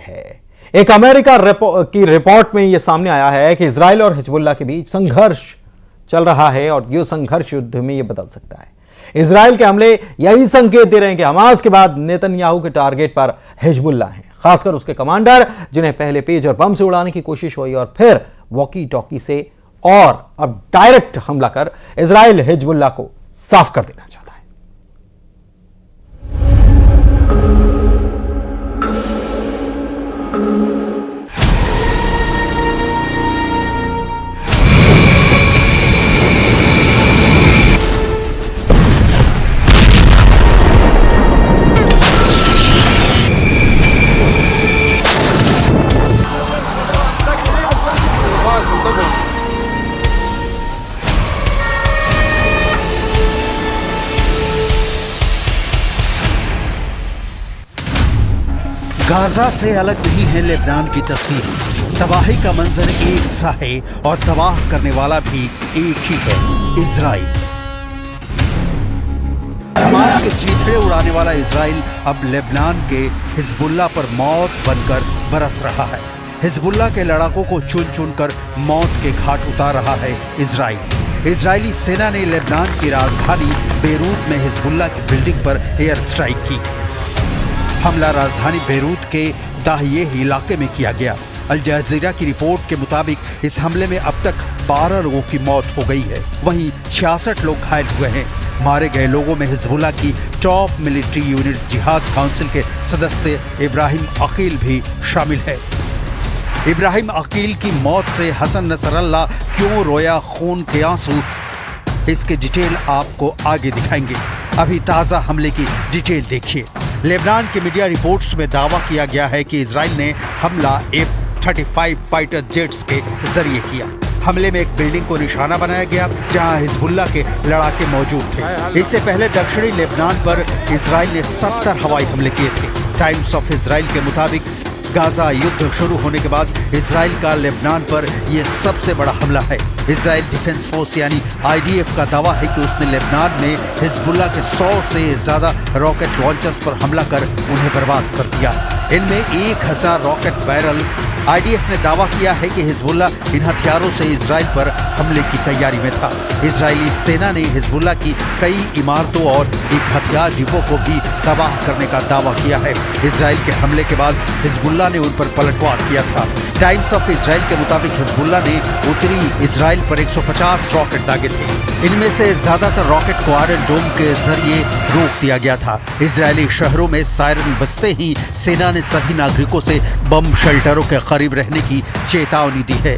है। एक अमेरिका की रिपोर्ट में यह सामने आया है कि इजराइल और हिजबुल्लाह के बीच संघर्ष चल रहा है और यह संघर्ष युद्ध में यह बदल सकता है। इजराइल के हमले यही संकेत दे रहे हैं कि हमास के बाद नेतन्याहू के टारगेट पर हिजबुल्लाह है, खासकर उसके कमांडर जिन्हें पहले पेजर बम से उड़ाने की कोशिश हुई और फिर वॉकी टॉकी से और अब डायरेक्ट हमला कर इजराइल हिजबुल्लाह को साफ कर देना चाहता है। गाजा से अलग नहीं है लेबनान की तस्वीर। तबाही का मंजर एक सा है और तबाह करने वाला भी एक ही है, इजराइल। हमास के चीथड़े उड़ाने वाला इजराइल अब लेबनान के हिजबुल्लाह पर मौत बनकर बरस रहा है। हिजबुल्लाह के लड़ाकों को चुन चुन कर मौत के घाट उतार रहा है इजराइल। इजरायली सेना ने लेबनान की राजधानी बेरूत में हिजबुल्लाह की बिल्डिंग पर एयर स्ट्राइक की। हमला राजधानी बेरूत के दाहिए इलाके में किया गया। अल जज़ीरा की रिपोर्ट के मुताबिक इस हमले में अब तक 12 लोगों की मौत हो गई है, वहीं 66 लोग घायल हुए हैं। मारे गए लोगों में हिजबुल्लाह की टॉप मिलिट्री यूनिट जिहाद काउंसिल के सदस्य इब्राहिम अकील भी शामिल है। इब्राहिम अकील की मौत से हसन नसरल्लाह क्यों रोया खून के आंसू, इसके डिटेल आपको आगे दिखाएंगे। अभी ताज़ा हमले की डिटेल देखिए। लेबनान के मीडिया रिपोर्ट्स में दावा किया गया है कि इजराइल ने हमला F-35 फाइटर जेट्स के जरिए किया। हमले में एक बिल्डिंग को निशाना बनाया गया जहां हिजबुल्लाह के लड़ाके मौजूद थे। इससे पहले दक्षिणी लेबनान पर इजराइल ने 70 हवाई हमले किए थे। टाइम्स ऑफ इजराइल के मुताबिक गाजा युद्ध शुरू होने के बाद इजराइल का लेबनान पर यह सबसे बड़ा हमला है। इजराइल डिफेंस फोर्स यानी IDF का दावा है कि उसने लेबनान में हिजबुल्लाह के 100 से ज्यादा रॉकेट लॉन्चर्स पर हमला कर उन्हें बर्बाद कर दिया। इनमें 1000 रॉकेट बैरल। IDF ने दावा किया है कि हिजबुल्लाह इन हथियारों से इजराइल पर हमले की तैयारी में था। इजरायली सेना ने हिजबुल्लाह की कई इमारतों और एक हथियार डिपो को भी तबाह करने का दावा किया है। इजराइल के हमले के बाद हिजबुल्लाह ने उन पर पलटवार किया था। टाइम्स ऑफ इजराइल के मुताबिक हिजबुल्लाह ने उत्तरी इजराइल पर 150 रॉकेट दागे थे। इनमें से ज्यादातर रॉकेट को आयरन डोम के जरिए रोक दिया गया था। इजरायली शहरों में सायरन बजते ही सेना ने सभी नागरिकों से बम शेल्टरों के करीब रहने की चेतावनी दी है।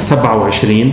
27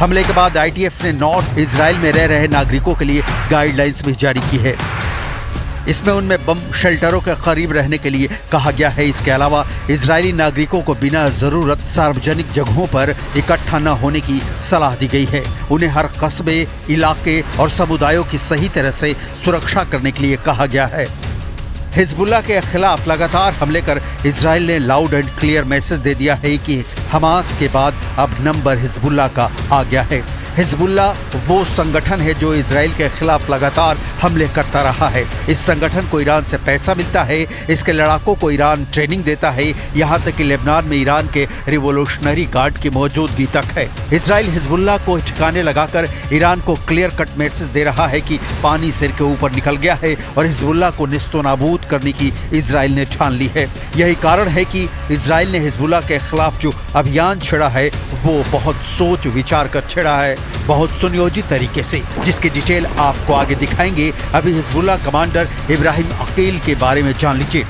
हमले के बाद IDF ने नॉर्थ इजराइल में रह रहे नागरिकों के लिए गाइडलाइंस भी जारी की है। इसमें उनमें बम शेल्टरों के करीब रहने के लिए कहा गया है। इसके अलावा इजरायली नागरिकों को बिना जरूरत सार्वजनिक जगहों पर इकट्ठा न होने की सलाह दी गई है। उन्हें हर कस्बे, इलाके और समुदायों की सही तरह से सुरक्षा करने के लिए कहा गया है। हिजबुल्लाह के खिलाफ लगातार हमले कर इजराइल ने लाउड एंड क्लियर मैसेज दे दिया है कि हमास के बाद अब नंबर हिजबुल्लाह का आ गया है। हिजबुल्लाह वो संगठन है जो इजराइल के खिलाफ लगातार हमले करता रहा है। इस संगठन को ईरान से पैसा मिलता है, इसके लड़ाकों को ईरान ट्रेनिंग देता है, यहाँ तक कि लेबनान में ईरान के रिवोल्यूशनरी गार्ड की मौजूदगी तक है। इजराइल हिजबुल्लाह को ठिकाने लगाकर ईरान को क्लियर कट मैसेज दे रहा है कि पानी सिर के ऊपर निकल गया है और हिजबुल्लाह को निस्तो नाबूद करने की इजराइल ने ठान ली है। यही कारण है कि इजराइल ने हिजबुल्लाह के खिलाफ जो अभियान छेड़ा है वो बहुत सोच विचार कर छेड़ा है, बहुत सुनियोजित तरीके से, जिसकी डिटेल आपको आगे दिखाएंगे। अभी हिजबुल्लाह कमांडर इब्राहिम अकील के बारे में जान लीजिए।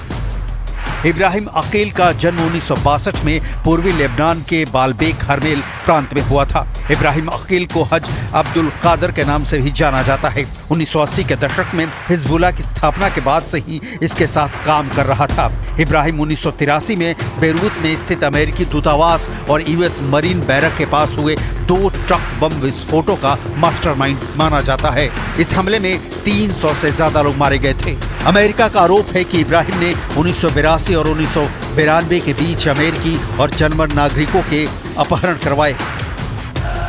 इब्राहिम अकील का जन्म 1962 में पूर्वी लेबनान के बालबेक हरमेल प्रांत में हुआ था। इब्राहिम अकील को हज अब्दुल कादर के नाम से भी जाना जाता है। 1980 के दशक में हिजबुल्लाह की स्थापना के बाद से ही इसके साथ काम कर रहा था। इब्राहिम 1983 में बेरूत में स्थित अमेरिकी दूतावास और US मरीन बैरक के पास हुए 2 ट्रक बम विस्फोटों का मास्टरमाइंड माना जाता है। इस हमले में 300 से ज्यादा लोग मारे गए थे। अमेरिका का आरोप है कि इब्राहिम ने 1982 और 1992 के बीच अमेरिकी और जर्मन नागरिकों के अपहरण करवाए।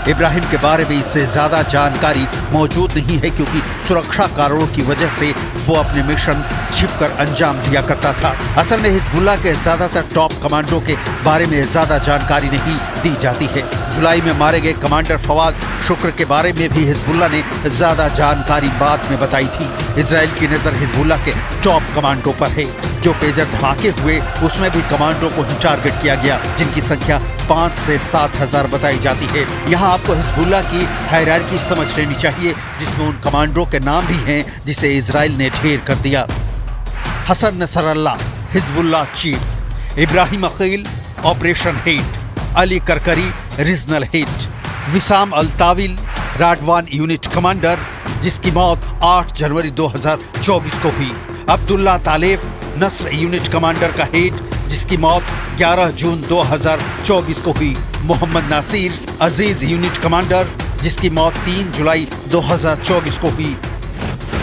इब्राहिम के बारे में इससे ज्यादा जानकारी मौजूद नहीं है, क्योंकि सुरक्षा कारणों की वजह से वो अपने मिशन छिपकर अंजाम दिया करता था। असल में हिजबुल्लाह के ज्यादातर टॉप कमांडो के बारे में ज्यादा जानकारी नहीं दी जाती है। जुलाई में मारे गए कमांडर फवाद शुक्र के बारे में भी हिजबुल्लाह ने ज्यादा जानकारी बाद में बताई थी। इजराइल की नजर हिजबुल्लाह के टॉप कमांडो पर है। जो पेजर धमाके हुए उसमें भी कमांडो को ही टारगेट किया गया, जिनकी संख्या 5 से 7 हजार बताई जाती है। यहाँ आपको हिजबुल्लाह की हायरार्की समझ लेनी चाहिए, जिसमें उन कमांडो के नाम भी हैं जिसे इजराइल ने ढेर कर दिया। Hasan Nasrallah Hezbollah chief, Ibrahim Aqil operation head, Ali Karaki regional head, Wissam al Tawil Radwan unit commander, जिसकी मौत 8 जनवरी 2024 को हुई, Abdullah Taleb Nasr unit commander का हेड, जिसकी मौत 11 जून 2024 को हुई, Mohammed Nasser Aziz unit commander, जिसकी मौत 3 जुलाई 2024 को हुई।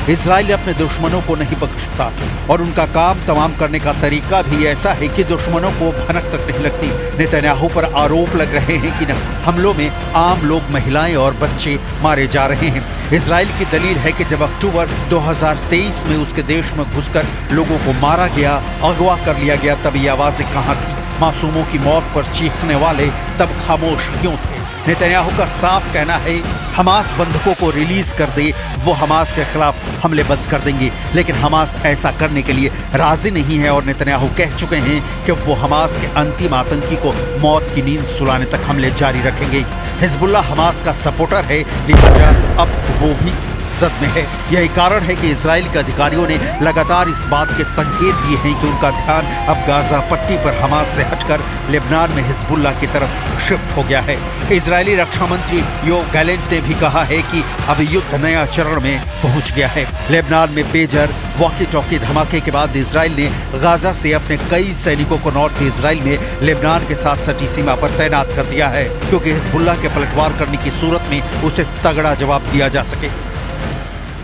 इजराइल अपने दुश्मनों को नहीं बख्शता और उनका काम तमाम करने का तरीका भी ऐसा है कि दुश्मनों को भनक तक नहीं लगती। नेतन्याहू पर आरोप लग रहे हैं कि हमलों में आम लोग, महिलाएं और बच्चे मारे जा रहे हैं। इजराइल की दलील है कि जब अक्टूबर 2023 में उसके देश में घुसकर लोगों को मारा गया, अगवा कर लिया गया, तब ये आवाजें कहाँ थी? मासूमों की मौत पर चीखने वाले तब खामोश क्यों थे? नेतन्याहू का साफ कहना है हमास बंधकों को रिलीज कर दे, वो हमास के खिलाफ हमले बंद कर देंगे, लेकिन हमास ऐसा करने के लिए राजी नहीं है और नेतन्याहू कह चुके हैं कि वो हमास के अंतिम आतंकी को मौत की नींद सुलाने तक हमले जारी रखेंगे। हिजबुल्लाह हमास का सपोर्टर है, लिहाजा अब वो भी जद में है। यही कारण है कि इजराइल के अधिकारियों ने लगातार इस बात के संकेत दिए हैं कि उनका ध्यान अब गाजा पट्टी पर हमास से हटकर लेबनान में हिजबुल्लाह की तरफ शिफ्ट हो गया है। इजरायली रक्षा मंत्री योव गैलेंट ने भी कहा है कि अब युद्ध नया चरण में पहुंच गया है। लेबनान में पेजर वॉकी टॉकी धमाके के बाद इजराइल ने गाजा से अपने कई सैनिकों को नॉर्थ इजराइल में लेबनान के साथ सटी सीमा पर तैनात कर दिया है, क्योंकि हिजबुल्लाह के पलटवार करने की सूरत में उसे तगड़ा जवाब दिया जा सके।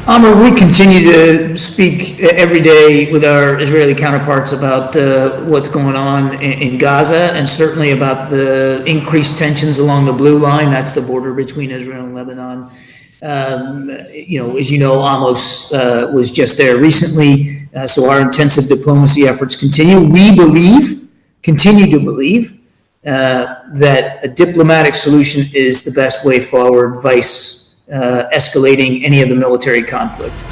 Amr, we continue to speak every day with our Israeli counterparts about what's going on in Gaza, and certainly about the increased tensions along the blue line. That's the border between Israel and Lebanon. As you know, Amos was just there recently, so our intensive diplomacy efforts continue. We continue to believe, that a diplomatic solution is the best way forward, vice escalating any of the military conflict.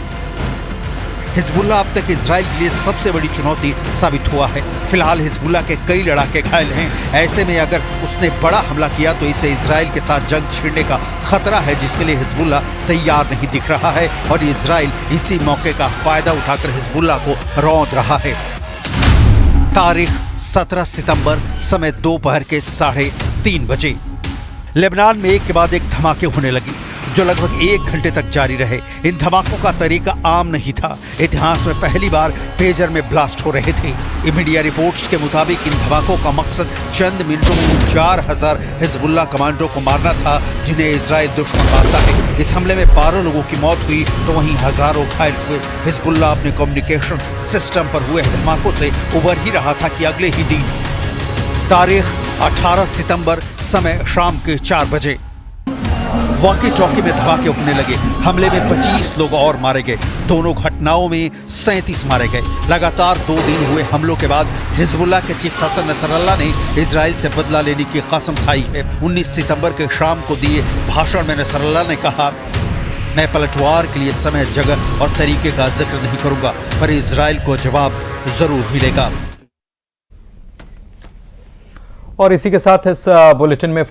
Hezbollah अब तक Israel के लिए सबसे बड़ी चुनौती साबित हुआ है। फिलहाल हिजबुल्लाह के कई लड़ाके घायल हैं। ऐसे में अगर उसने बड़ा हमला किया तो इसे इजराइल के साथ जंग छिड़ने का खतरा है, जिसके लिए हिजबुल्लाह तैयार नहीं दिख रहा है और इजराइल इसी मौके का फायदा उठाकर हिजबुल्लाह को रौंद रहा है। तारीख 17 सितंबर, समय दोपहर के 3:30 बजे। लेबनान में एक के बाद एक धमाके होने लगे, जो लगभग 1 घंटे तक जारी रहे। इन धमाकों का तरीका आम नहीं था। इतिहास में पहली बार पेजर में ब्लास्ट हो रहे थे। मीडिया रिपोर्ट्स के मुताबिक इन धमाकों का मकसद चंद मिनटों में 4000 हिजबुल्लाह कमांडो को मारना था, जिन्हें इजराइल दुश्मन मानता है। इस हमले में 12 लोगों की मौत हुई तो वहीं हजारों घायल हुए। हिजबुल्लाह अपने कम्युनिकेशन सिस्टम पर हुए धमाकों से उबर ही रहा था कि अगले ही दिन तारीख 18 सितंबर, समय शाम के 4 बजे वॉकी टॉकी में धमाके उठने लगे। हमले में 25 लोग और मारे गए। दोनों घटनाओं में 37 मारे गए। लगातार 2 दिन हुए हमलों के बाद हिजबुल्लाह के चीफ हसन नसरल्लाह ने इजराइल से बदला लेने की कसम खाई है। 19 सितंबर के शाम को दिए भाषण में नसरल्लाह ने कहा, मैं पलटवार के लिए समय, जगह और तरीके का जिक्र नहीं करूंगा, पर इजराइल को जवाब जरूर मिलेगा। और इसी के साथ इस बुलेटिन में